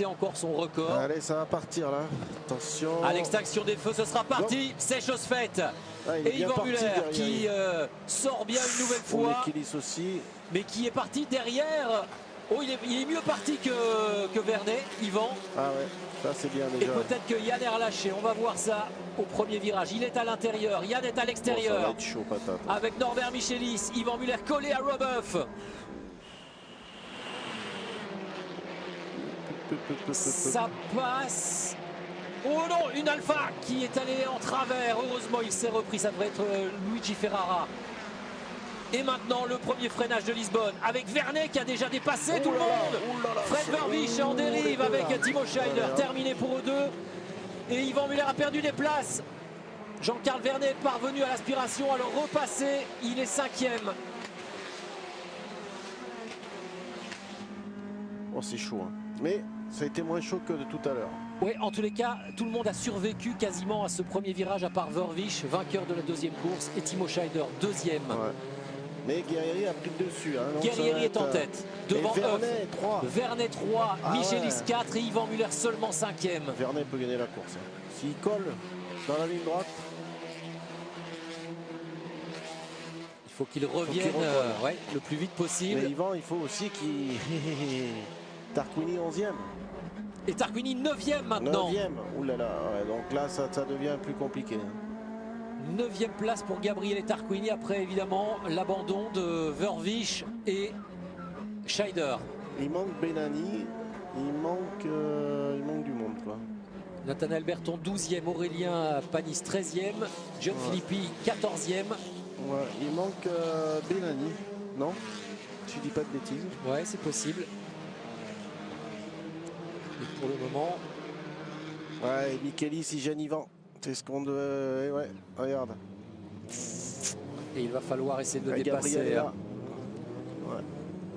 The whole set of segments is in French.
compléter encore son record. Allez, ça va partir là. Attention. À l'extinction des feux, ce sera parti. C'est chose faite. Ah, il est et bien Yvan parti Muller derrière. qui sort bien une nouvelle fois. Michelis aussi. Mais qui est parti derrière. Oh, il est mieux parti que Vernet, Yvan. Ah ouais, ça c'est bien Et déjà. peut-être que Yann est relâché. On va voir ça au premier virage. Il est à l'intérieur, Yann est à Bon, ça l'extérieur. va être chaud, patate. Avec Norbert Michelis, Yvan Muller collé à Roboff. Ça passe. Oh non, une Alpha qui est allée en travers. Heureusement, il s'est repris. Ça devrait être Luigi Ferrara. Et maintenant, le premier freinage de Lisbonne avec Vernet qui a déjà dépassé tout le monde. Fred Vervisch en dérive avec Timo Scheider. Terminé pour eux deux. Et Yvan Muller a perdu des places. Jean-Carl Vernet est parvenu à l'aspiration. Alors repassé, il est 5e. Oh, c'est chaud. Hein. Mais ça a été moins chaud que de tout à l'heure. Oui, en tous les cas, tout le monde a survécu quasiment à ce premier virage, à part Vervisch, vainqueur de la deuxième course, et Timo Scheider, deuxième. Ouais. Mais Guerrieri a pris le dessus. Hein, Guerrieri est en tête. Devant Vernet 3. Vernet 3, Michelis 4 et Yvan Muller seulement 5e. Vernet peut gagner la course. Hein. S'il colle dans la ligne droite. Il faut qu'il revienne ouais, le plus vite possible. Mais Yvan, il faut aussi qu'il... Tarquini 11e. Et Tarquini 9e maintenant. 9e. Ouh là là. Ouais, donc là, ça devient plus compliqué. 9e place pour Gabriele Tarquini après évidemment l'abandon de Vervisch et Scheider. Il manque Benani, il manque du monde quoi. Nathanaël Berton 12e, Aurélien Panis 13e, John Philippi 14e. Ouais, il manque Benani, non? Tu dis pas de bêtises. Ouais, c'est possible. Et pour le moment... Ouais, Michelis, il gêne Yvan. C'est ce qu'on devait... Ouais, regarde. Et il va falloir essayer de le dépasser. Ouais.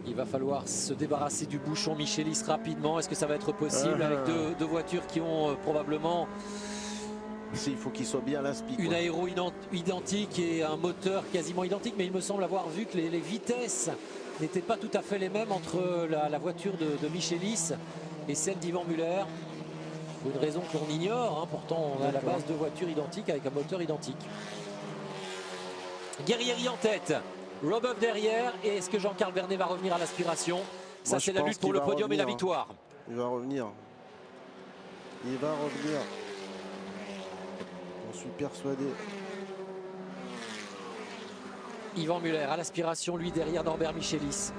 Il va falloir se débarrasser du bouchon Michelis rapidement. Est-ce que ça va être possible avec deux voitures qui ont probablement... Il faut qu'il soit bien l'aspi. Une aéro identique et un moteur quasiment identique. Mais il me semble avoir vu que les vitesses n'étaient pas tout à fait les mêmes entre la voiture de Michelis et celle d'Yvan Muller. Pour une raison que l'on ignore, hein. Pourtant on a à la base deux voitures identiques avec un moteur identique. Guerrieri en tête, Roboff derrière, et est-ce que Jean-Carl Vernet va revenir à l'aspiration? Ça c'est la lutte pour le podium et la victoire. Il va revenir. Il va revenir. J'en suis persuadé. Yvan Muller à l'aspiration, lui derrière Norbert Michelis.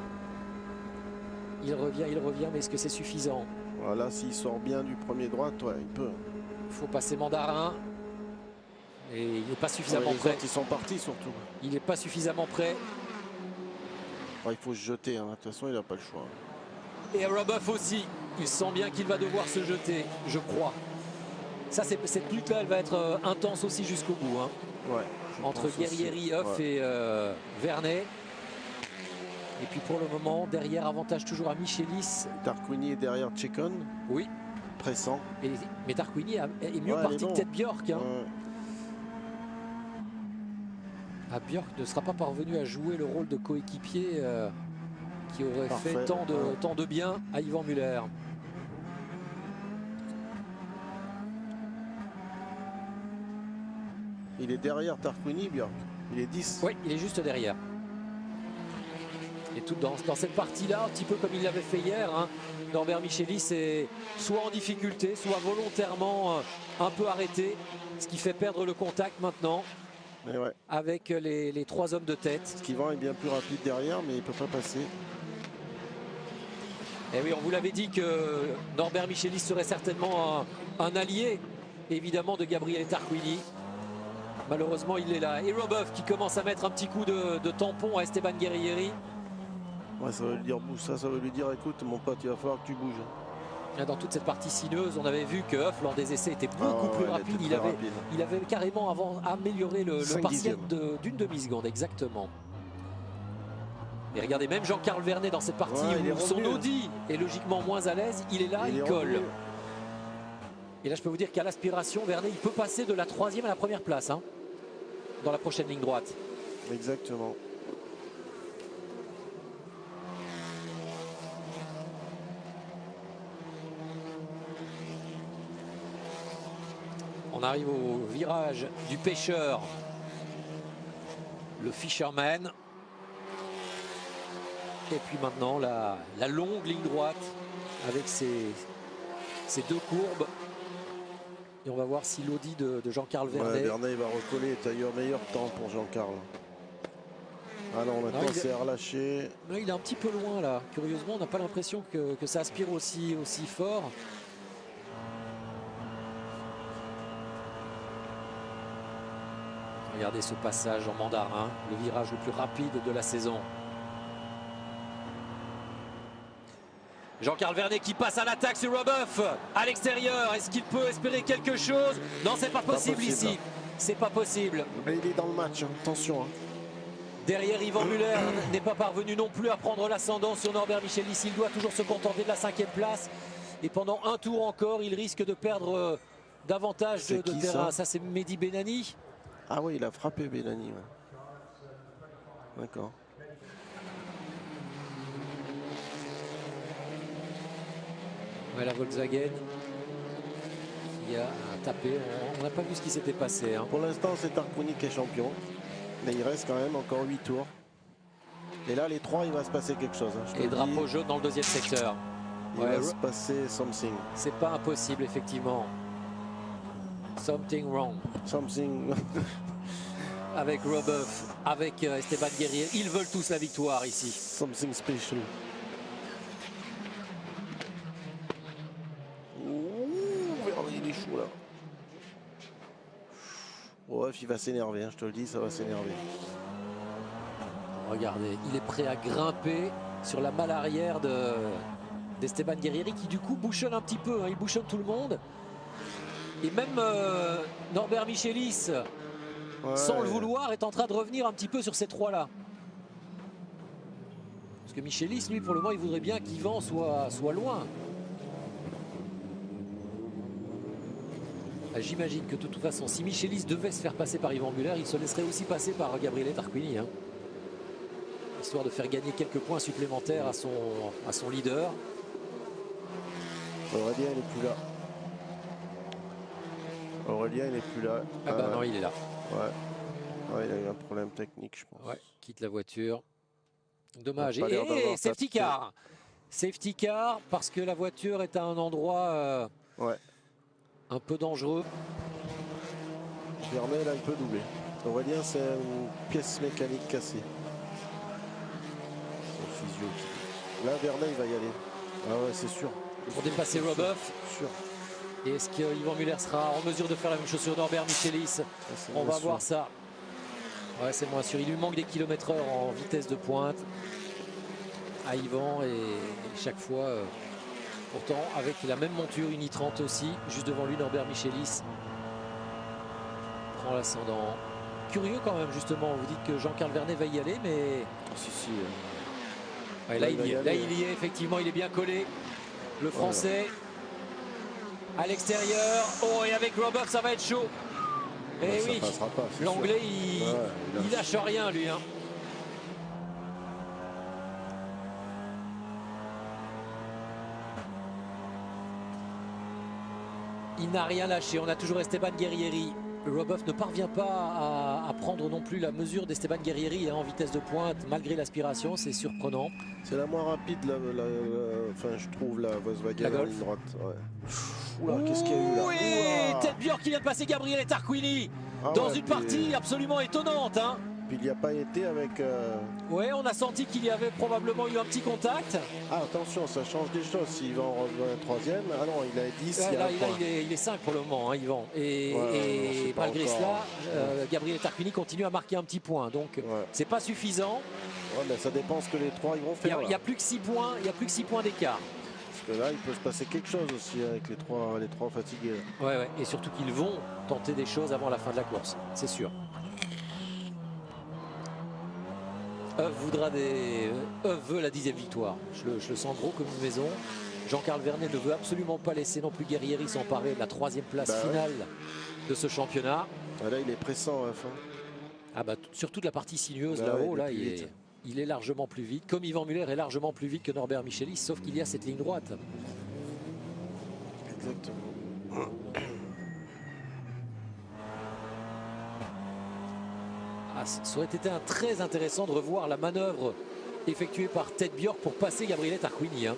Il revient, mais est-ce que c'est suffisant? Voilà, s'il sort bien du premier droite, ouais, il peut. Il faut passer Mandarin. Et il n'est pas suffisamment prêt. Les autres, ils sont partis surtout. Il n'est pas suffisamment prêt. Il faut se jeter, hein. De toute façon, il n'a pas le choix. Et Roboff aussi. Il sent bien qu'il va devoir se jeter, je crois. Ça, cette lutte-là, elle va être intense aussi jusqu'au bout. Hein. Ouais, entre Guerrieri, Huff et Vernet. Et puis pour le moment, derrière, avantage toujours à Michelis. Tarquini est derrière Tchekon. Oui. Pressant. Mais Tarquini est mieux parti que Ted Bjork. Hein. Bjork ne sera pas parvenu à jouer le rôle de coéquipier qui aurait fait tant de bien à Yvan Muller. Il est derrière Tarquini, Bjork. Il est 10. Oui, il est juste derrière. Et tout dans cette partie-là, un petit peu comme il l'avait fait hier, hein, Norbert Michelis est soit en difficulté, soit volontairement un peu arrêté, ce qui fait perdre le contact maintenant avec les trois hommes de tête. Parce qu'Yvan est bien plus rapide derrière, mais il ne peut pas passer. Et oui, on vous l'avait dit que Norbert Michelis serait certainement un allié, évidemment, de Gabriele Tarquini. Malheureusement, il est là. Et Roboff qui commence à mettre un petit coup de tampon à Esteban Guerrieri. Ouais, ça veut lui dire, ça veut lui dire, écoute mon pote, il va falloir que tu bouges. Dans toute cette partie sinueuse, on avait vu que Huff, lors des essais, était beaucoup plus rapide. Il avait carrément amélioré le partiel d'une demi-seconde, exactement. Et regardez, même Jean-Carl Vernet dans cette partie où son Audi est logiquement moins à l'aise, il est là, il colle. Et là, je peux vous dire qu'à l'aspiration, Vernet, il peut passer de la 3e à la 1re place, hein, dans la prochaine ligne droite. Exactement. arrive au virage du pêcheur, le fisherman. Et puis maintenant la longue ligne droite avec ces deux courbes. Et on va voir si l'audi de Jean-Carl Vernet. Ouais, Vernet va recoller. Tailleur, meilleur temps pour Jean-Carl. Ah non, maintenant c'est relâché. Non, il est un petit peu loin là. Curieusement, on n'a pas l'impression que ça aspire aussi fort. Regardez ce passage en mandarin, le virage le plus rapide de la saison. Jean-Carl Vernet qui passe à l'attaque sur Roboff à l'extérieur. Est-ce qu'il peut espérer quelque chose? Non, c'est pas possible ici. C'est pas possible. Mais il est dans le match, hein. Attention. Hein. Derrière, Yvan Muller n'est pas parvenu non plus à prendre l'ascendant sur Norbert Michelis. Il doit toujours se contenter de la 5e place. Et pendant un tour encore, il risque de perdre davantage de terrain. Ça, c'est Mehdi Benani. Ah oui, il a frappé Benani. Ouais. D'accord. Ouais, la Volkswagen qui a tapé. On n'a pas vu ce qui s'était passé. Hein. Pour l'instant, c'est Tarquini qui est champion. Mais il reste quand même encore 8 tours. Et là, les 3, il va se passer quelque chose. Hein, et drapeau jaune dans le 2e secteur. Il va se passer something. C'est pas impossible, effectivement. Something wrong. Something. Avec Roboff, avec Esteban Guerrier. Ils veulent tous la victoire ici. Something special. Il est chaud là. Ouais, il va s'énerver, hein, je te le dis, ça va s'énerver. Regardez, il est prêt à grimper sur la malle arrière d'Esteban Guerrieri qui du coup bouchonne un petit peu, hein, il bouchonne tout le monde. Et même Norbert Michelis, sans le vouloir, est en train de revenir un petit peu sur ces 3-là. Parce que Michelis, lui, pour le moment, il voudrait bien qu'Yvan soit loin. J'imagine que de toute façon, si Michelis devait se faire passer par Yvan Muller, il se laisserait aussi passer par Gabriele Tarquini. Hein. Histoire de faire gagner quelques points supplémentaires à son leader. Aurélien, il n'est plus là. Aurélien, il n'est plus là. Ah bah non, il est là. Ouais, il a eu un problème technique, je pense. Ouais, quitte la voiture. Dommage. Et safety car. Safety car parce que la voiture est à un endroit un peu dangereux. Vernet, là, il peut doubler. Aurélien, c'est une pièce mécanique cassée. Physio. Là, Vernet, il va y aller. Ah ouais, c'est sûr. Pour dépasser Roboff. Sûr. Et est-ce que Yvan Muller sera en mesure de faire la même chose sur Norbert Michelis? On va voir ça. Ouais, c'est moins sûr. Il lui manque des km/h en vitesse de pointe à Yvan et chaque fois, pourtant avec la même monture, une i30 aussi, juste devant lui Norbert Michelis prend l'ascendant. Curieux quand même justement, vous dites que Jean-Carl Vernet va y aller, mais si. Ouais, là, il y est, effectivement, il est bien collé. Le Français à l'extérieur. Oh, et avec Roboff, ça va être chaud. Et oui, l'Anglais, il lâche rien, lui. Hein. Il n'a rien lâché. On a toujours Esteban Guerrieri. Roboff ne parvient pas à prendre non plus la mesure d'Esteban Guerrieri en vitesse de pointe, malgré l'aspiration. C'est surprenant. C'est la moins rapide, enfin, je trouve, la Volkswagen en ligne droite. Ouais. Oula, qu'est-ce qu'il y a eu là? Oui, Ted Björk qui vient de passer Gabriele Tarquini dans une partie absolument étonnante. Hein. Puis il n'y a pas été avec... Oui, on a senti qu'il y avait probablement eu un petit contact. Ah, attention, ça change des choses. S'il va en troisième, ah non, il a 10. Là, il est 5 pour le moment, hein, Yvan. Et malgré cela, Gabriele Tarquini continue à marquer un petit point. Donc, c'est pas suffisant. Ouais, mais ça dépend ce que les 3 vont faire. Il n'y a plus que 6 points. Il y a plus que 6 points d'écart. Parce que là, il peut se passer quelque chose aussi avec les trois fatigués. Ouais. Et surtout qu'ils vont tenter des choses avant la fin de la course, c'est sûr. veut la 10e victoire. Je le sens gros comme une maison. Jean-Carl Vernet ne veut absolument pas laisser non plus Guerrieri s'emparer de la 3e place finale de ce championnat. Ah, là, il est pressant à la fin. Ah bah, sur toute la partie sinueuse là-haut, là, il est largement plus vite. Comme Yvan Muller est largement plus vite que Norbert Michelis, sauf qu'il y a cette ligne droite. Exactement. passe. Ça aurait été très intéressant de revoir la manœuvre effectuée par Ted Bjork pour passer Gabriele Tarquini. Hein.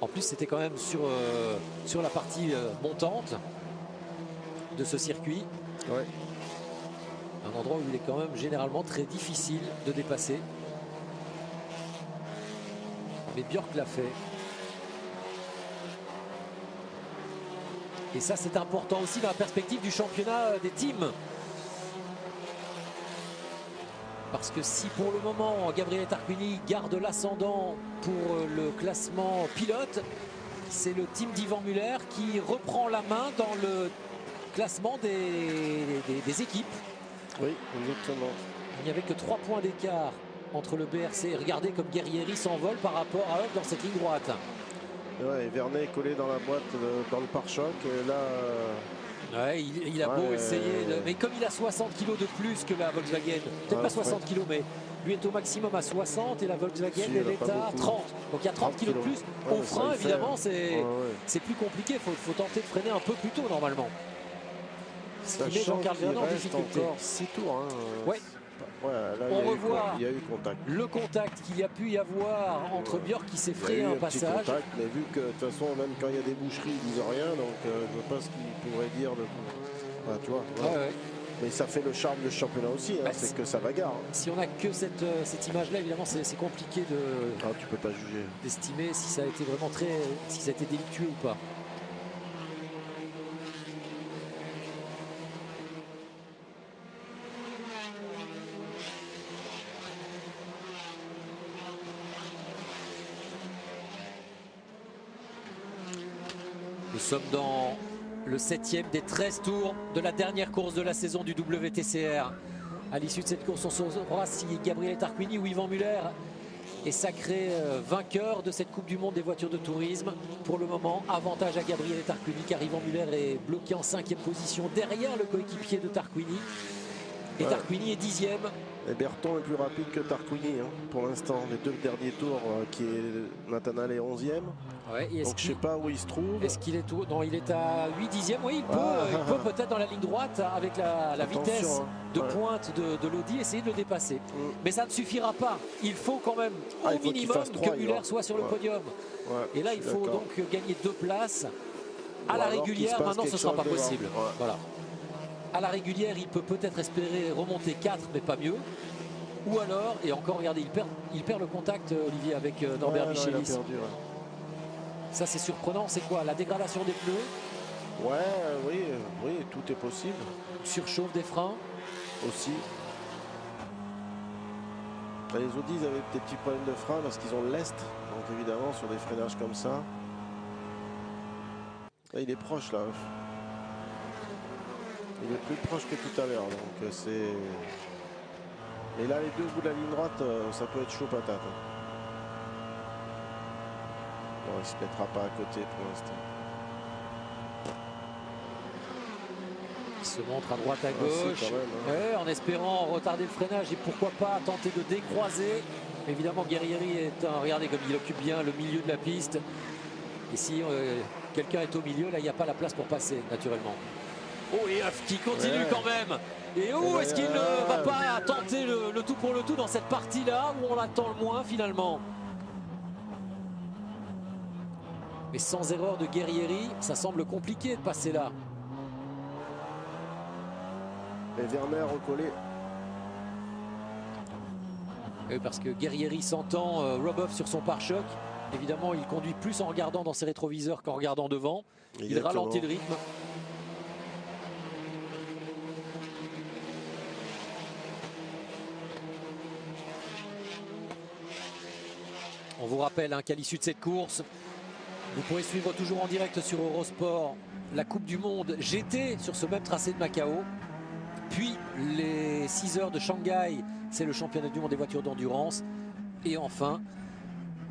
En plus, c'était quand même sur la partie montante de ce circuit. Ouais. Un endroit où il est quand même généralement très difficile de dépasser. Mais Bjork l'a fait. Et ça, c'est important aussi dans la perspective du championnat des teams. Parce que si pour le moment, Gabriele Tarquini garde l'ascendant pour le classement pilote, c'est le team d'Ivan Muller qui reprend la main dans le classement des équipes. Oui, exactement. Il n'y avait que 3 points d'écart entre le BRC. Et regardez comme Guerrieri s'envole par rapport à eux dans cette ligne droite. Ouais, Vernet est collé dans la boîte, dans le pare-choc. Et là, ouais, il a beau essayer, mais comme il a 60 kg de plus que la Volkswagen, peut-être pas 60 kg, mais lui est au maximum à 60 et la Volkswagen elle est à 30. Donc il y a 30 kg de plus. Au frein, évidemment, c'est plus compliqué. Il faut tenter de freiner un peu plus tôt normalement. Ce qui met Jean-Carl Vernet en difficulté. Encore 6 tours. Hein. Ouais. Ouais, là, on revoit il y a eu contact. Le contact qu'il y a pu y avoir entre Bjork qui s'est frayé un passage. Contact, mais vu que de toute façon, même quand il y a des boucheries, ils disent rien, donc je ne vois pas ce qu'ils pourraient dire. Enfin, tu vois. Ouais, ouais. Mais ça fait le charme du championnat aussi, hein, c'est que ça bagarre. Hein. Si on n'a que cette image-là, évidemment, c'est compliqué tu peux pas juger. D'estimer si ça a été vraiment si ça a été délictueux ou pas. Nous sommes dans le 7e des 13 tours de la dernière course de la saison du WTCR. À l'issue de cette course, on saura si Gabriele Tarquini ou Yvan Muller est sacré vainqueur de cette Coupe du Monde des voitures de tourisme. Pour le moment, avantage à Gabriele Tarquini car Yvan Muller est bloqué en 5e position derrière le coéquipier de Tarquini. Et Tarquini est 10e. Et Berton est plus rapide que Tarquini hein, pour l'instant. Les 2 derniers tours, qui est Nathanaël est 11e. Ouais, donc je ne sais pas où il se trouve. Est-ce qu'il est tout? Non, il est à 8/10e. Oui, il peut peut-être dans la ligne droite avec la vitesse de pointe de l'Audi essayer de le dépasser. Mais ça ne suffira pas. Il faut quand même au minimum que Muller soit sur le podium. Et là, il faut donc gagner 2 places. À la régulière, maintenant, ce ne sera pas possible. Voilà. À la régulière, il peut peut-être espérer remonter 4, mais pas mieux. Ou alors, et encore, regardez, il perd le contact, Olivier, avec Norbert Michelis. Ça, c'est surprenant. C'est quoi? La dégradation des pneus? Oui, tout est possible. Surchauffe des freins aussi. Les Audi avaient des petits problèmes de frein parce qu'ils ont l'est. Donc évidemment, sur des freinages comme ça. Là, il est proche, là. Il est plus proche que tout à l'heure. Donc c'est... Et là, les 2 bouts de la ligne droite, ça peut être chaud patate. Bon, il ne se mettra pas à côté pour l'instant. Il se montre à droite, à gauche, en espérant retarder le freinage et pourquoi pas tenter de décroiser. Évidemment, Guerrieri est regardez comme il occupe bien le milieu de la piste. Et si quelqu'un est au milieu, là, il n'y a pas la place pour passer, naturellement. Oh, et qui continue quand même. Et est-ce qu'il ne va pas tenter le tout pour le tout dans cette partie-là où on l'attend le moins finalement? Mais sans erreur de Guerrieri, ça semble compliqué de passer là. Et Werner recollé. Oui, parce que Guerrieri s'entend Roboff sur son pare-choc. Évidemment, il conduit plus en regardant dans ses rétroviseurs qu'en regardant devant. Il ralentit le rythme. On vous rappelle qu'à l'issue de cette course, vous pourrez suivre toujours en direct sur Eurosport la Coupe du Monde GT sur ce même tracé de Macao. Puis les 6 heures de Shanghai, c'est le championnat du monde des voitures d'endurance. Et enfin,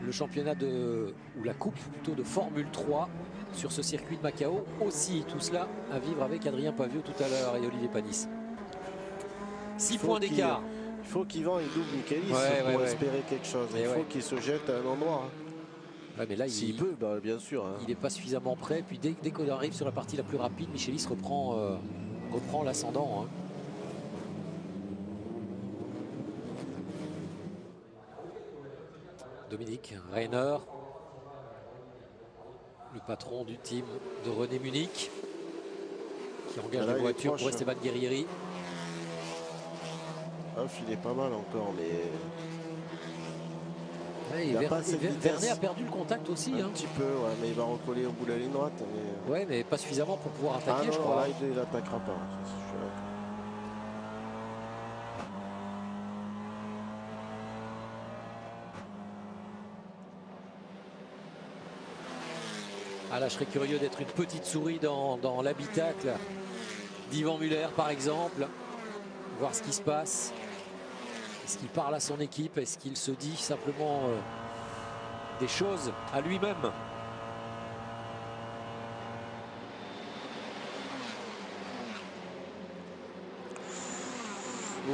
le championnat ou la coupe plutôt de Formule 3 sur ce circuit de Macao. Aussi, tout cela à vivre avec Adrien Paviot tout à l'heure et Olivier Panis. 6 points d'écart. Il faut qu'Yvan double Michelis pour espérer quelque chose. Il faut qu'il se jette à un endroit. Mais là, s'il peut, bien sûr. Il n'est pas suffisamment prêt. Puis dès qu'on arrive sur la partie la plus rapide, Michelis reprend l'ascendant. Dominique Reiner, le patron du team de René Munich, qui engage la voiture pour Esteban Guerrieri. Off, il est pas mal encore, mais... Ouais, Vernet a perdu le contact aussi. Un petit peu, ouais, mais il va recoller au bout de la ligne droite. Mais... Ouais, mais pas suffisamment pour pouvoir attaquer, non, je crois. Là, il n'attaquera pas. Ah là, je serais curieux d'être une petite souris dans l'habitacle d'Yvan Muller, par exemple. Voir ce qui se passe. Est-ce qu'il parle à son équipe? Est-ce qu'il se dit simplement des choses à lui-même?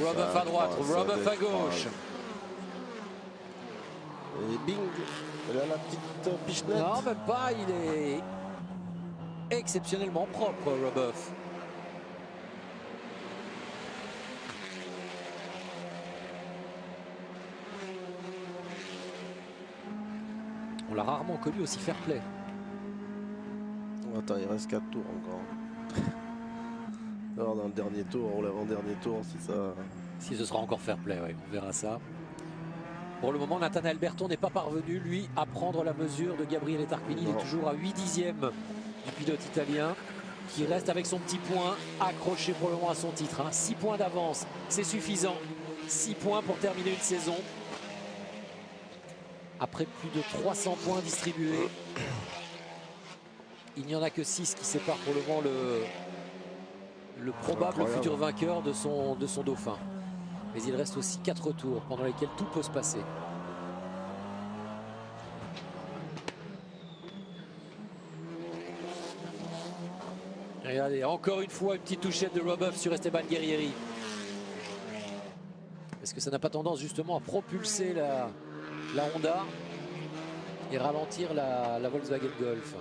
Roboff à droite, Roboff à gauche. Et bing, là la petite pichenette. Non, même pas, il est exceptionnellement propre, Roboff. On l'a rarement connu aussi fair play. Attends, il reste 4 tours encore. Alors dans le dernier tour ou l'avant-dernier tour, si ce sera encore fair play, ouais, on verra ça. Pour le moment, Nathanael Berton n'est pas parvenu, lui, à prendre la mesure de Gabriele Tarquini. Il est toujours à 8 dixièmes du pilote italien, qui reste avec son petit point accroché pour le moment à son titre. 6 points d'avance, c'est suffisant. 6 points pour terminer une saison. Après plus de 300 points distribués, il n'y en a que 6 qui séparent pour le moment le probable futur vainqueur de son dauphin. Mais il reste aussi 4 tours pendant lesquels tout peut se passer. Regardez, encore une fois, une petite touchette de Roboff sur Esteban Guerrieri. Est-ce que ça n'a pas tendance justement à propulser la Honda et ralentir la Volkswagen Golf?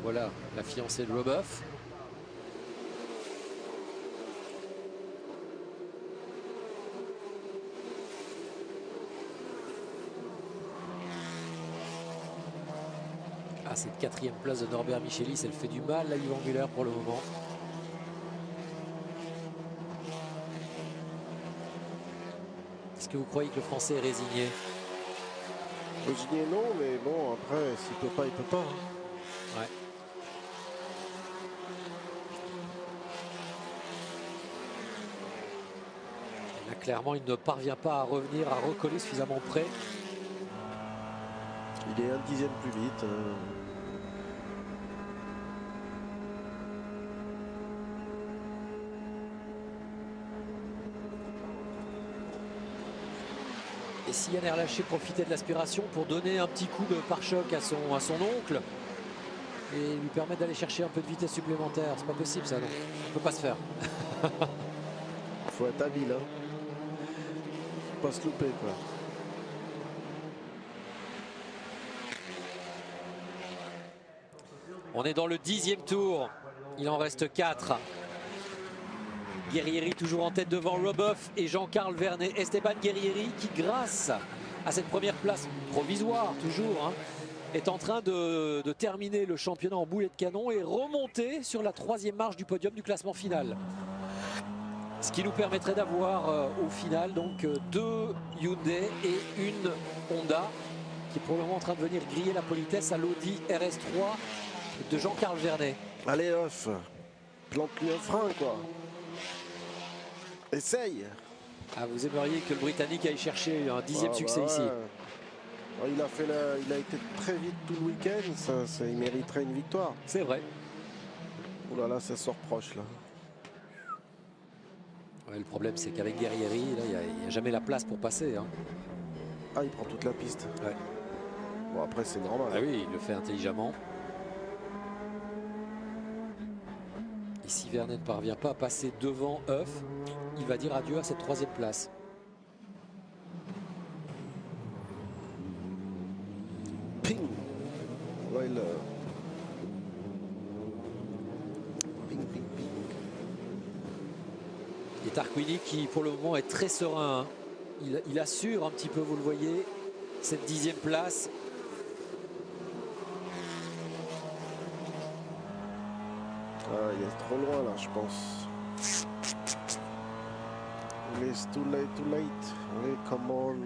Voilà la fiancée de Roboff. Ah, cette 4e place de Norbert Michelis, elle fait du mal à Yvan Muller pour le moment. Est-ce que vous croyez que le Français est résigné? Résigné non, mais bon, après, s'il peut pas, il peut pas. Ouais. Là, clairement, il ne parvient pas à revenir, à recoller suffisamment près. Il est 1 dixième plus vite. Et si Yann Erlaché profitait de l'aspiration pour donner un petit coup de pare-choc à son oncle et lui permettre d'aller chercher un peu de vitesse supplémentaire, c'est pas possible ça, non? On peut pas se faire. Faut être habile, hein. Faut pas se louper, quoi. On est dans le 10e tour. Il en reste 4. Guerrieri toujours en tête devant Roboff et Jean-Carl Vernet. Esteban Guerrieri qui, grâce à cette première place provisoire toujours, est en train de terminer le championnat en boulet de canon et remonter sur la 3e marche du podium du classement final. Ce qui nous permettrait d'avoir au final donc 2 Hyundai et une Honda qui est pour le moment en train de venir griller la politesse à l'Audi RS3 de Jean-Carl Vernet. Allez, off, plante-lui un frein, quoi. Essaye. Ah, vous aimeriez que le Britannique aille chercher un 10e succès ici. Il a été très vite tout le week-end, il mériterait une victoire. C'est vrai. Oh là là, ça sort proche là. Ouais, le problème c'est qu'avec Guerrieri, il n'y a jamais la place pour passer. Ah, il prend toute la piste. Ouais. Bon, après c'est normal. Ah oui, il le fait intelligemment. Et si Vernet ne parvient pas à passer devant Huff, il va dire adieu à cette 3e place. Ping. Ouais, Tarquini qui pour le moment est très serein. Hein. Il assure un petit peu, vous le voyez, cette 10e place. Ah, il est trop loin là, je pense. It's too late, too late. Allez, come on.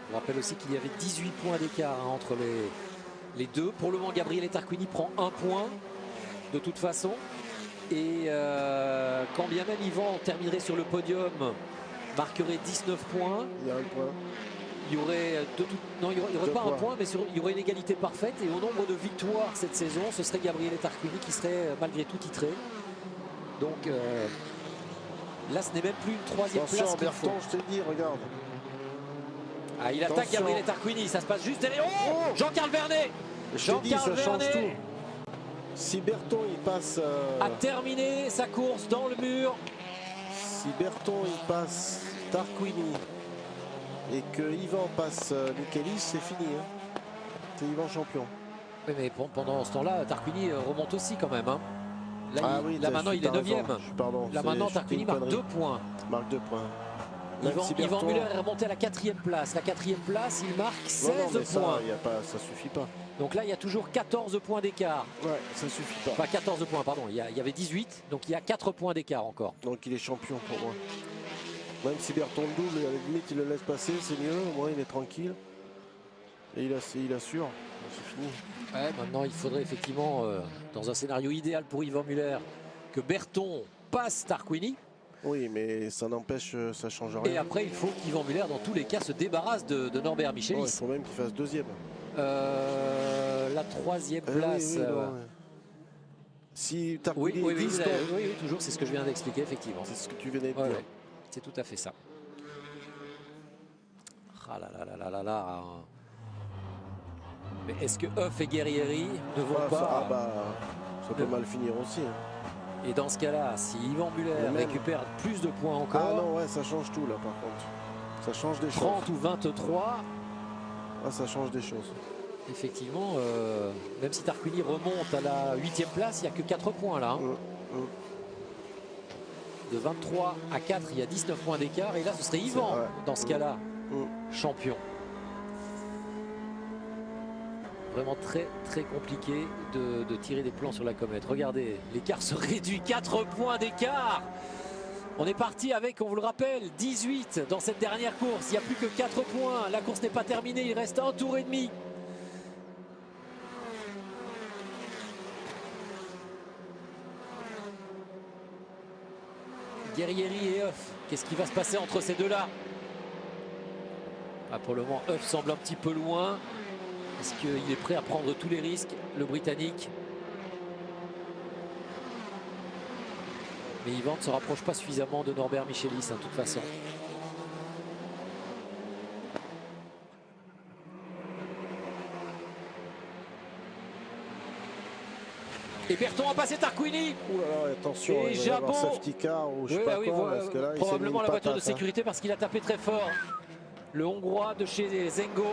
Je rappelle aussi qu'il y avait 18 points d'écart hein, entre les deux. Pour le moment, Gabriele Tarquini prend 1 point de toute façon. Et quand bien même Yvan terminerait sur le podium, marquerait 19 points. Il y a un point. Il y aurait non, il y aurait pas un point, mais il y aurait une égalité parfaite. Et au nombre de victoires cette saison, ce serait Gabriele Tarquini qui serait malgré tout titré. Donc là, ce n'est même plus une 3e place qu'il faut. Je te dis, regarde. Ah, il attaque Gabriele Tarquini, ça se passe juste derrière. Oh, Jean-Carl Vernet. Je te dis, ça change tout. Si Berton il passe a terminé sa course dans le mur. Si Berton il passe Tarquini et que Yvan passe Michelis, c'est fini. Hein. C'est Yvan champion. Oui, mais pendant ce temps-là, Tarquini remonte aussi quand même. Hein. Là, ah oui, là maintenant il est 9e. Là maintenant Tarquini marque 2 points. Marque 2 points. Yvan Muller est remonté à la 4e place. La 4e place, il marque 16 points. Ça suffit pas. Donc là, il y a toujours 14 points d'écart. Ouais, ça suffit pas. Enfin, 14 points, pardon. Il y avait 18, donc il y a 4 points d'écart encore. Donc il est champion pour moi. Même si Berton double, à la limite, il le laisse passer, c'est mieux. Au moins, il est tranquille. Et il assure. C'est fini. Ouais, maintenant, il faudrait effectivement, dans un scénario idéal pour Yvan Muller, que Berton passe Tarquini. Oui, mais ça n'empêche, ça change rien. Et après, il faut qu'Yvan Muller, dans tous les cas, se débarrasse de Norbert Michelis. Il faut même qu'il fasse 2e. La 3e place. Oui, si Tarquini oui, toujours, c'est ce que je viens d'expliquer, effectivement. C'est ce que tu venais de dire. Ouais. C'est tout à fait ça. Ah là là là là là là. Mais est-ce que Huff et Guerrieri ne vont pas... ça peut mal finir aussi. Hein. Et dans ce cas-là, si Yvan Muller récupère plus de points encore... Ah non, ouais, ça change tout là par contre. Ça change des 30 choses. ou 23. Ah, ça change des choses. Effectivement, même si Tarquini remonte à la 8e place, il n'y a que 4 points là. Hein. De 23 à 4, il y a 19 points d'écart. Et là, ce serait Yvan, dans ce cas-là, champion. Vraiment très très compliqué de tirer des plans sur la comète. Regardez, l'écart se réduit, 4 points d'écart. On est parti avec, on vous le rappelle, 18 dans cette dernière course. Il n'y a plus que 4 points. La course n'est pas terminée, il reste un tour et demi. Guerrieri et Huff, qu'est-ce qui va se passer entre ces deux-là? Pour le moment, Huff semble un petit peu loin. Est-ce qu'il est prêt à prendre tous les risques, le Britannique? Mais Yvan ne se rapproche pas suffisamment de Norbert Michelis, de toute façon. Et Berton a passé Tarquini. Ouh là là, attention, et il va y avoir safety car ou je sais pas quoi, parce que là, probablement la voiture de sécurité parce qu'il a tapé très fort. Le Hongrois de chez Zengo.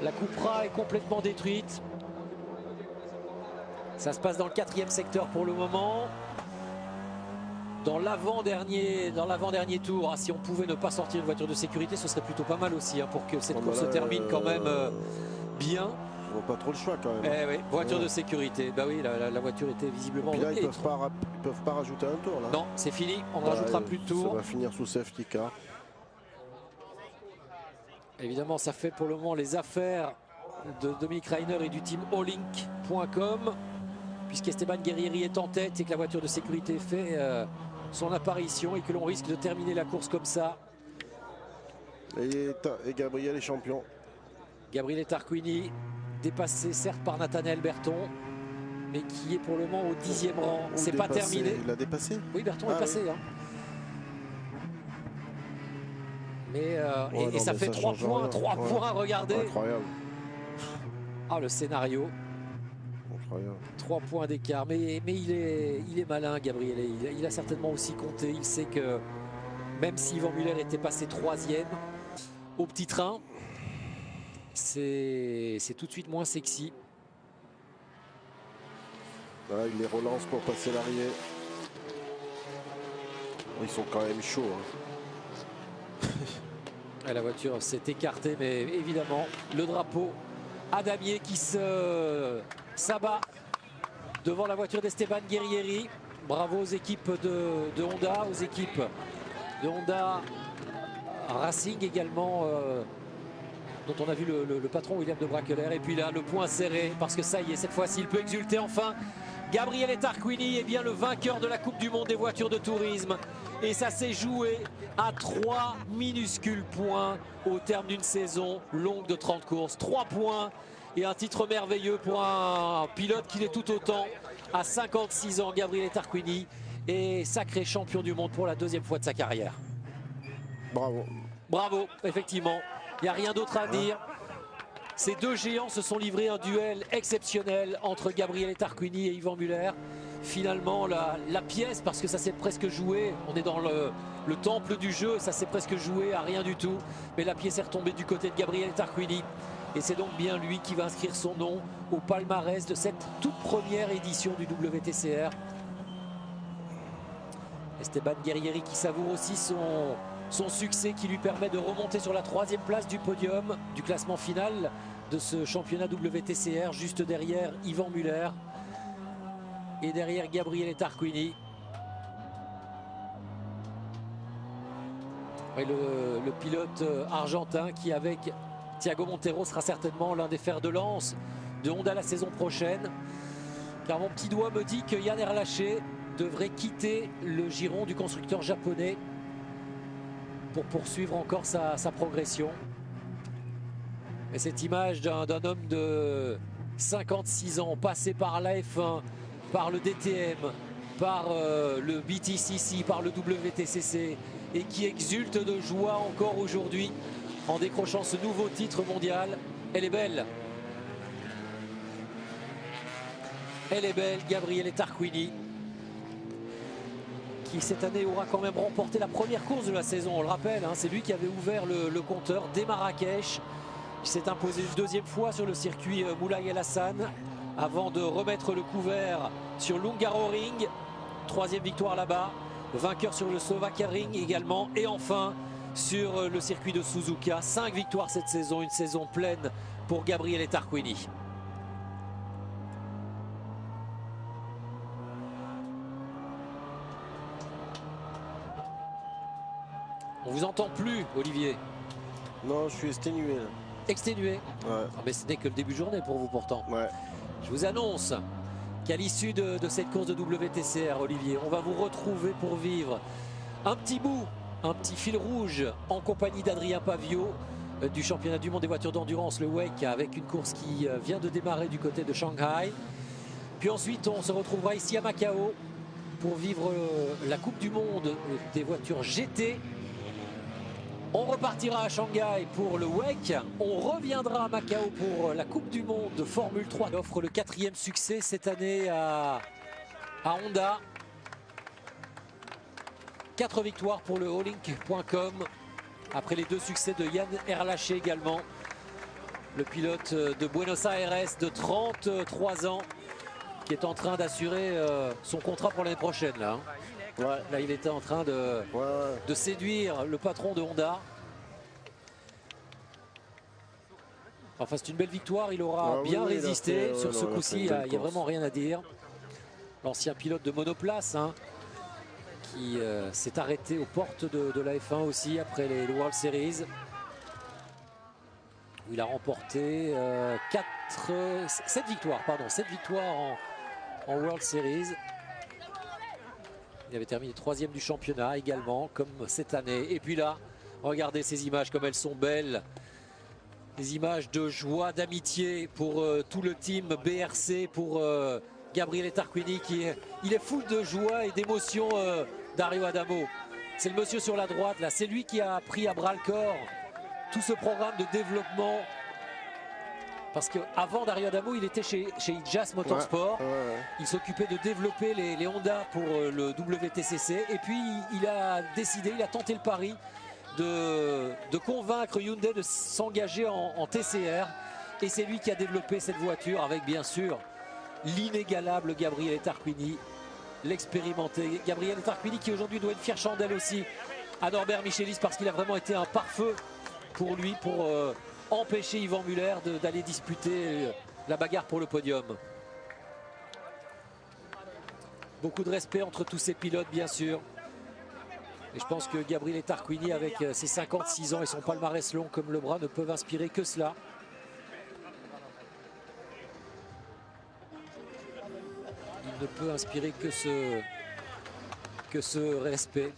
La Cupra est complètement détruite. Ça se passe dans le 4e secteur pour le moment. Dans l'avant-dernier tour, si on pouvait ne pas sortir une voiture de sécurité, ce serait plutôt pas mal aussi pour que cette course se termine quand même bien. Ils n'ont pas trop le choix quand même. Oui, voiture de sécurité. Bah oui, la voiture était visiblement... Et puis là, ils peuvent pas rajouter un tour là. Non, c'est fini, on ne rajoutera plus de tours. Ça va finir sous safety car. Évidemment, ça fait pour le moment les affaires de Dominique Reiner et du team Allink.com, puisqu'Esteban Guerrieri est en tête et que la voiture de sécurité fait son apparition et que l'on risque de terminer la course comme ça. Et Gabriel est champion. Gabriele Tarquini, dépassé certes par Nathanaël Berton, mais qui est pour le moment au 10e rang. C'est pas terminé. Il l'a dépassé? Oui, Berton est passé. Oui. Hein. Mais, et ça fait 3 points, 3 points, regardez. Incroyable. Ah, le scénario. incroyable. 3 points d'écart, mais il est malin, Gabriel. Il a certainement aussi compté. Il sait que même si Yvan Muller était passé 3e au petit train, c'est tout de suite moins sexy. Là, il les relance pour passer l'arrière. Ils sont quand même chauds. La voiture s'est écartée, mais évidemment, le drapeau à damier qui s'abat devant la voiture d'Esteban Guerrieri. Bravo aux équipes de Honda, aux équipes de Honda Racing également, dont on a vu le patron William de Braquelaire. Et puis là, le point serré, parce que ça y est, cette fois-ci, il peut exulter enfin. Gabriele Tarquini est bien le vainqueur de la Coupe du Monde des voitures de tourisme. Et ça s'est joué à 3 minuscules points au terme d'une saison longue de 30 courses. 3 points et un titre merveilleux pour un pilote qui l'est tout autant. À 56 ans, Gabriele Tarquini est sacré champion du monde pour la 2e fois de sa carrière. Bravo. Bravo, effectivement. Il n'y a rien d'autre à dire. Ces deux géants se sont livrés un duel exceptionnel entre Gabriele Tarquini et Yvan Muller. Finalement, la pièce, parce que ça s'est presque joué, on est dans le temple du jeu, ça s'est presque joué à rien du tout. Mais la pièce est retombée du côté de Gabriele Tarquini. Et c'est donc bien lui qui va inscrire son nom au palmarès de cette toute première édition du WTCR. Esteban Guerrieri qui savoure aussi son succès qui lui permet de remonter sur la 3e place du podium du classement final de ce championnat WTCR, juste derrière Yvan Muller et derrière Gabriele Tarquini. Et le pilote argentin qui, avec Thiago Montero, sera certainement l'un des fers de lance de Honda la saison prochaine, car mon petit doigt me dit que Yann Erlaché devrait quitter le giron du constructeur japonais pour poursuivre encore sa progression. Et cette image d'un homme de 56 ans, passé par la F1, par le DTM, par le BTCC, par le WTCC, et qui exulte de joie encore aujourd'hui en décrochant ce nouveau titre mondial. Elle est belle. Elle est belle, Gabriele Tarquini, qui cette année aura quand même remporté la première course de la saison. On le rappelle, hein, c'est lui qui avait ouvert le compteur dès Marrakech. Il s'est imposé une 2e fois sur le circuit Moulay El Hassan avant de remettre le couvert sur l'Hungaroring. 3e victoire là-bas. Vainqueur sur le Slovakia-Ring également. Et enfin sur le circuit de Suzuka. 5 victoires cette saison, une saison pleine pour Gabriele Tarquini. On vous entend plus, Olivier? Non, je suis exténué. Là. Exténué? Ouais. Ah, mais ce n'est que le début de journée pour vous pourtant. Ouais. Je vous annonce qu'à l'issue de cette course de WTCR, Olivier, on va vous retrouver pour vivre un petit bout, un petit fil rouge en compagnie d'Adrien Pavio du championnat du monde des voitures d'endurance, le WEC, avec une course qui vient de démarrer du côté de Shanghai. Puis ensuite, on se retrouvera ici à Macao pour vivre la Coupe du monde des voitures GT. On repartira à Shanghai pour le WEC. On reviendra à Macao pour la Coupe du monde de Formule 3. Il offre le 4e succès cette année à Honda. 4 victoires pour le Allink.com. Après les 2 succès de Yann Erlaché également. Le pilote de Buenos Aires de 33 ans qui est en train d'assurer son contrat pour l'année prochaine. Là, hein. Ouais, là, il était en train de séduire le patron de Honda. Enfin, c'est une belle victoire. Il aura bien résisté sur ce coup-ci. Il n'y a vraiment rien à dire. L'ancien pilote de monoplace, hein, qui s'est arrêté aux portes de la F1 aussi après les World Series. Où il a remporté 7 victoires, pardon, 7 victoires en World Series. Il avait terminé 3e du championnat également, comme cette année. Et puis là, regardez ces images comme elles sont belles. Des images de joie, d'amitié pour tout le team BRC, pour Gabriele Tarquini. Il est fou de joie et d'émotion, Dario Adamo. C'est le monsieur sur la droite, là. C'est lui qui a pris à bras le corps tout ce programme de développement Parce qu'avant Dario Adamo, il était chez Ijas Motorsport. Il s'occupait de développer les Honda pour le WTCC. Et puis il a décidé, il a tenté le pari de convaincre Hyundai de s'engager en TCR. Et c'est lui qui a développé cette voiture avec bien sûr l'inégalable Gabriele Tarquini, l'expérimenté Gabriele Tarquini, qui aujourd'hui doit une fière chandelle aussi à Norbert Michelis, parce qu'il a vraiment été un pare-feu pour lui, pour empêcher Yvan Muller d'aller disputer la bagarre pour le podium. Beaucoup de respect entre tous ces pilotes bien sûr. Et je pense que Gabriele Tarquini, avec ses 56 ans et son palmarès long comme le bras, ne peuvent inspirer que cela. Il ne peut inspirer que ce respect.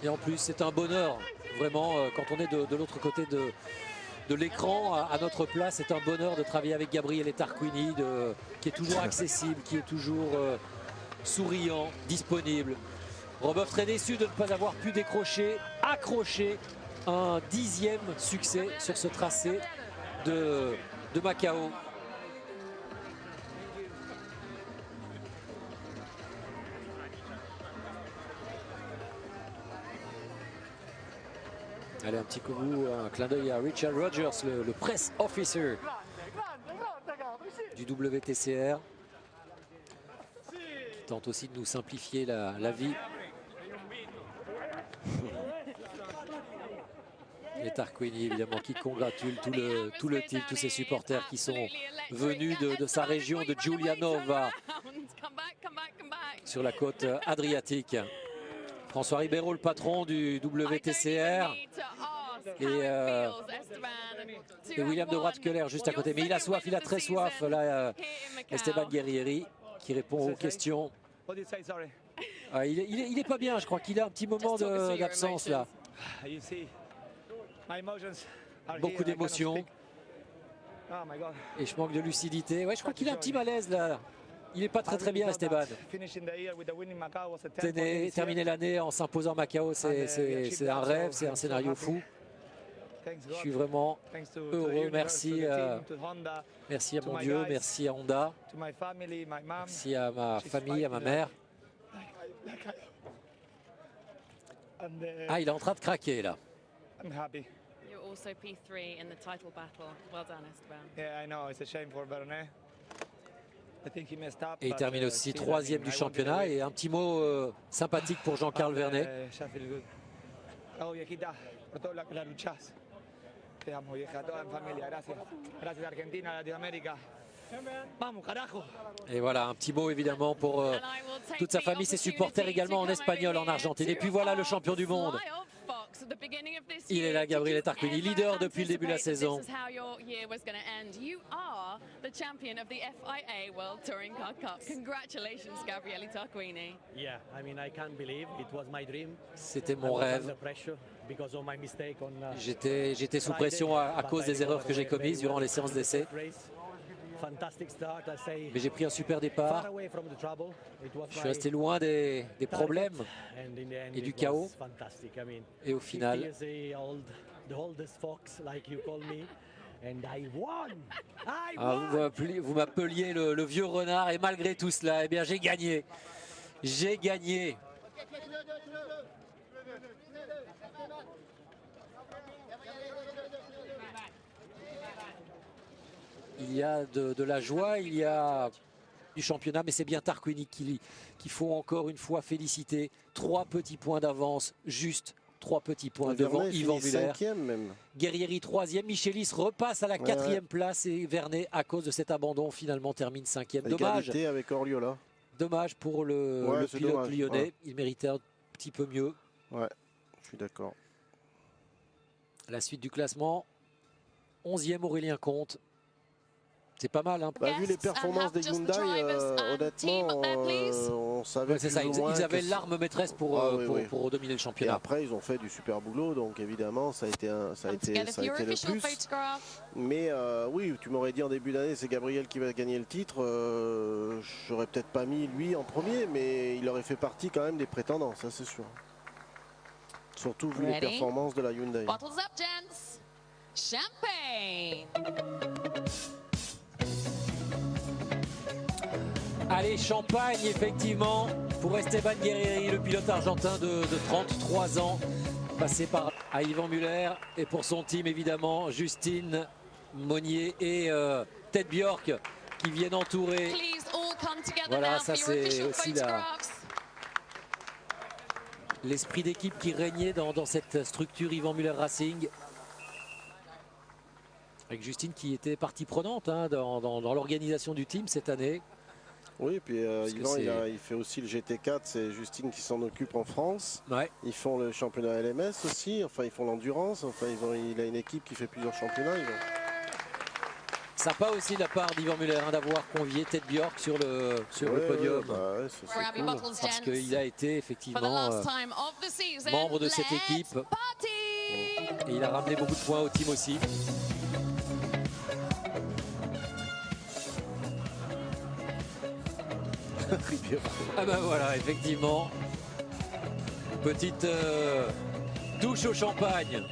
Et en plus, c'est un bonheur, vraiment, quand on est de l'autre côté de l'écran, à notre place, c'est un bonheur de travailler avec Gabriele Tarquini, qui est toujours accessible, qui est toujours souriant, disponible. Roboff très déçu de ne pas avoir pu accrocher un 10e succès sur ce tracé de Macao. Allez, un petit coup, un clin d'œil à Richard Rogers, le press officer du WTCR, qui tente aussi de nous simplifier la vie. Et Tarquini, évidemment, qui congratule tout le team, tous ses supporters qui sont venus de sa région de Giulianova sur la côte adriatique. François Ribeiro, le patron du WTCR, et William de Watt-Keller juste à côté. Mais il a soif, il a très soif. Là, Esteban Guerrieri qui répond aux questions. Il est pas bien, je crois qu'il a un petit moment d'absence là. Beaucoup d'émotions. Et je manque de lucidité. Ouais, je crois qu'il a un petit malaise là. Il n'est pas très bien, Esteban. Terminer l'année en s'imposant à Macao, c'est un rêve, c'est un scénario fou. Je suis vraiment heureux. Merci à mon Dieu, merci à Honda, merci à ma famille, à ma mère. Ah, il est en train de craquer là. Also P3 in the title battle. Well done, Esteban. Yeah, I know. It's a shame for Vernet. Et il termine aussi 3e du championnat. Et un petit mot sympathique pour Jean-Carl Vernet. Et voilà, un petit mot évidemment pour toute sa famille, ses supporters également en Espagnol, en Argentine. Et puis voilà le champion du monde. Il est là, Gabriele Tarquini, leader depuis le début de la saison. C'était mon rêve. J'étais sous pression à cause des erreurs que j'ai commises durant les séances d'essai. Mais j'ai pris un super départ. Je suis resté loin des problèmes et du chaos. Et au final, vous m'appeliez le vieux renard, et malgré tout cela, eh bien, j'ai gagné. J'ai gagné. Il y a de la joie, il y a du championnat, mais c'est bien Tarquini qu'il faut encore une fois féliciter. 3 petits points d'avance, juste 3 petits points devant Yvan Muller. Guerrieri 3e, Michelis repasse à la 4e place et Vernet, à cause de cet abandon, finalement termine 5e. Dommage avec Oriola. Dommage pour le pilote lyonnais, il méritait un petit peu mieux. Ouais, je suis d'accord. La suite du classement, 11e Aurélien Comte. C'est pas mal, hein. Vu les performances des Hyundai, honnêtement, on savait c'est ça. Ils avaient l'arme maîtresse pour dominer le championnat. Et après, ils ont fait du super boulot, donc évidemment, ça a été le plus. Mais oui, tu m'aurais dit en début d'année, c'est Gabriel qui va gagner le titre. J'aurais peut-être pas mis lui en premier, mais il aurait fait partie quand même des prétendants, ça c'est sûr. Surtout vu les performances de la Hyundai. Champagne. Allez, Champagne, effectivement, pour Esteban Guerrieri, le pilote argentin de 33 ans, passé par Yvan Muller. Et pour son team, évidemment, Justine Monnier et Ted Bjork qui viennent entourer. Voilà, ça c'est aussi l'esprit d'équipe qui régnait dans cette structure Yvan Muller Racing. Avec Justine qui était partie prenante hein, dans l'organisation du team cette année. Oui, et puis Yvan, il fait aussi le GT4, c'est Justine qui s'en occupe en France. Ouais. Ils font le championnat LMS aussi, enfin ils font l'endurance, enfin il a une équipe qui fait plusieurs championnats. Sympa aussi de la part d'Yvan Muller hein, d'avoir convié Ted Bjork sur le podium. Ouais, cool. Parce qu'il a été effectivement membre de cette équipe. Et il a ramené beaucoup de points au team aussi. Ah ben voilà, effectivement. Petite douche au champagne.